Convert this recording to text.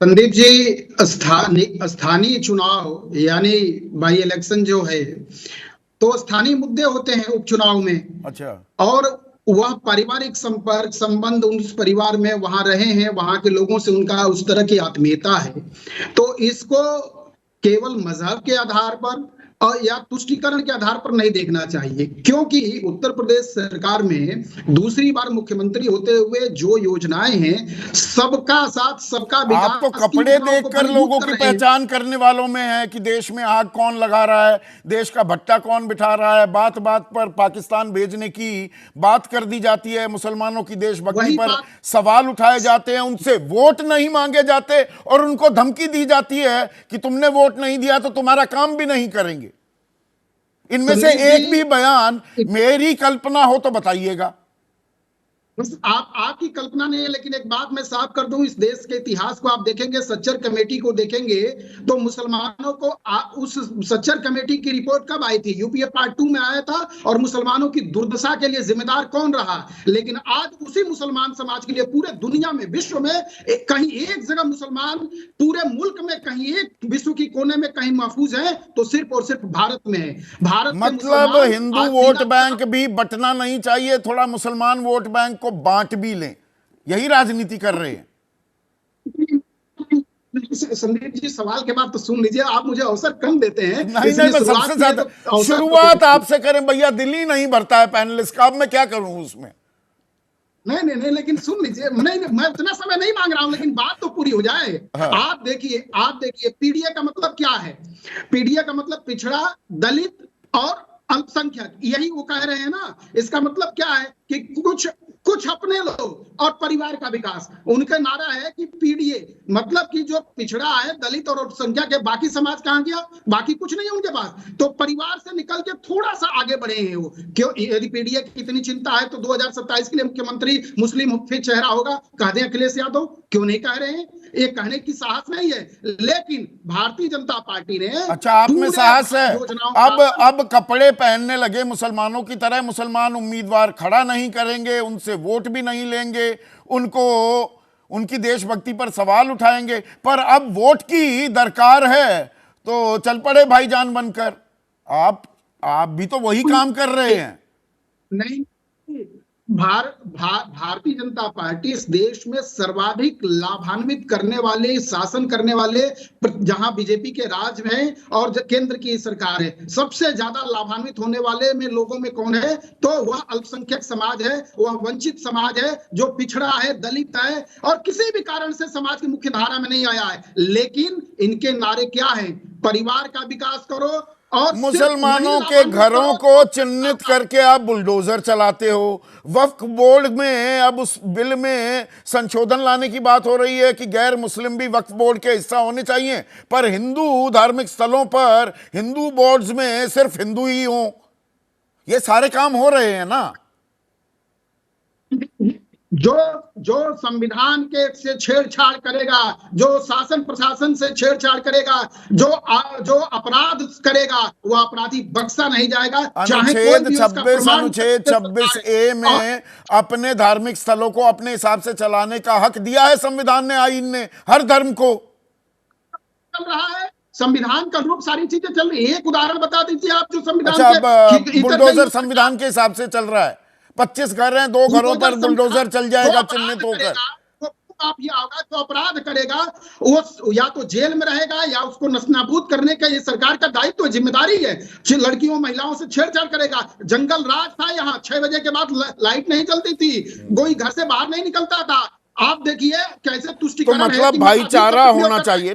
संदीप जी, स्थानीय चुनाव यानी बाई इलेक्शन जो है, तो स्थानीय मुद्दे होते हैं उपचुनाव में। अच्छा। और वह पारिवारिक संपर्क संबंध, उस परिवार में वहां रहे हैं, वहां के लोगों से उनका उस तरह की आत्मीयता है, तो इसको केवल मजहब के आधार पर और या तुष्टीकरण के आधार पर नहीं देखना चाहिए, क्योंकि उत्तर प्रदेश सरकार में दूसरी बार मुख्यमंत्री होते हुए जो योजनाएं हैं, सबका साथ सबका विकास, आप तो कपड़े देखकर लोगों की पहचान करने वालों में है कि देश में आग कौन लगा रहा है, देश का भट्टा कौन बिठा रहा है। बात बात पर पाकिस्तान भेजने की बात कर दी जाती है, मुसलमानों की देशभक्ति पर सवाल उठाए जाते हैं, उनसे वोट नहीं मांगे जाते और उनको धमकी दी जाती है कि तुमने वोट नहीं दिया तो तुम्हारा काम भी नहीं करेंगे। इनमें से एक भी बयान मेरी कल्पना हो तो बताइएगा। आपकी कल्पना नहीं है, लेकिन एक बात मैं साफ कर दूं, इस देश के इतिहास को आप देखेंगे, सच्चर कमेटी को देखेंगे, तो मुसलमानों को उस सच्चर कमेटी की रिपोर्ट कब आई थी? यूपीए पार्ट 2 में आया था। और मुसलमानों की दुर्दशा के लिए जिम्मेदार कौन रहा? लेकिन आज उसी मुसलमान समाज के लिए पूरे दुनिया में, विश्व में कहीं एक जगह मुसलमान पूरे मुल्क में कहीं एक विश्व की कोने में कहीं महफूज है तो सिर्फ और सिर्फ भारत में है। भारत मतलब हिंदू वोट बैंक भी बंटना नहीं चाहिए, थोड़ा मुसलमान वोट बैंक बांट भी लें, यही राजनीति कर रहे हैं। संदीप जी, सवाल के बाद तो सुन लीजिए, आप मुझे अवसर कम देते हैं। नहीं, मैं सबसे ज्यादा शुरुआत आपसे करें भैया, दिल ही नहीं भरता है पैनलिस्ट का, अब मैं क्या करूं उसमें। नहीं, लेकिन सुन लीजिए, मैं उतना समय नहीं मांग रहा हूं, लेकिन बात तो पूरी हो जाए। हाँ। आप देखिए पीडीए का मतलब क्या है? पीडीए का मतलब पिछड़ा, दलित और अल्पसंख्यक, यही वो कह रहे हैं ना। इसका मतलब क्या है कि कुछ अपने लोग और परिवार का विकास। उनका नारा है कि पीडीए मतलब कि जो पिछड़ा है, दलित और अल्पसंख्यक है, बाकी समाज कहां गया? बाकी कुछ नहीं है उनके पास। तो परिवार से निकल के थोड़ा सा आगे बढ़े हैं वो। क्यों? यदि पीडीए की इतनी चिंता है तो 2027 के लिए मुख्यमंत्री मुस्लिम मुफ्ती चेहरा होगा, कह दें अखिलेश यादव। क्यों नहीं कह रहे हैं? ये कहने की साहस नहीं है, लेकिन भारतीय जनता पार्टी ने, अच्छा, आप में साहस है। अब कपड़े पहनने लगे मुसलमानों की तरह, मुसलमान उम्मीदवार खड़ा नहीं करेंगे, उनसे वोट भी नहीं लेंगे, उनको उनकी देशभक्ति पर सवाल उठाएंगे। पर अब वोट की दरकार है तो चल पड़े भाईजान बनकर। आप भी तो वही काम कर रहे हैं। नहीं, भारतीय जनता पार्टी इस देश में सर्वाधिक लाभान्वित करने वाले, शासन करने वाले, जहां बीजेपी के राज में है और केंद्र की सरकार है, सबसे ज्यादा लाभान्वित होने वाले में लोगों में कौन है? तो वह अल्पसंख्यक समाज है, वह वंचित समाज है, जो पिछड़ा है, दलित है और किसी भी कारण से समाज की मुख्य धारा में नहीं आया है। लेकिन इनके नारे क्या है? परिवार का विकास करो और मुसलमानों के घरों को चिन्हित करके आप बुलडोजर चलाते हो। वक्फ बोर्ड में अब उस बिल में संशोधन लाने की बात हो रही है कि गैर मुस्लिम भी वक्फ बोर्ड के हिस्सा होने चाहिए, पर हिंदू धार्मिक स्थलों पर हिंदू बोर्ड्स में सिर्फ हिंदू ही हों। ये सारे काम हो रहे हैं ना। जो संविधान के से छेड़छाड़ करेगा, जो शासन प्रशासन से छेड़छाड़ करेगा, जो अपराध करेगा, वो अपराधी बख्शा नहीं जाएगा। अनुच्छेद 26 में अपने धार्मिक स्थलों को अपने हिसाब से चलाने का हक दिया है संविधान ने, आईन ने, हर धर्म को। चल रहा है संविधान का रूप, सारी चीजें चल रही है। एक उदाहरण बता दीजिए आप जो संविधान। अच्छा, बुलडोजर संविधान के हिसाब से चल रहा है। 25 घर हैं, 2 घरों पर बुलडोजर चल जाएगा चिन्हित होकर। आप ये होगा जो अपराध करेगा वो या तो जेल में रहेगा या उसको नस्तानाबूद करने का ये सरकार का दायित्व, जिम्मेदारी है। लड़कियों महिलाओं से छेड़छाड़ करेगा। जंगल राज था यहाँ, 6 बजे के बाद लाइट नहीं चलती थी, कोई घर से बाहर नहीं निकलता था। आप देखिए कैसे तुष्टिकरण है। तो मतलब भाईचारा होना चाहिए।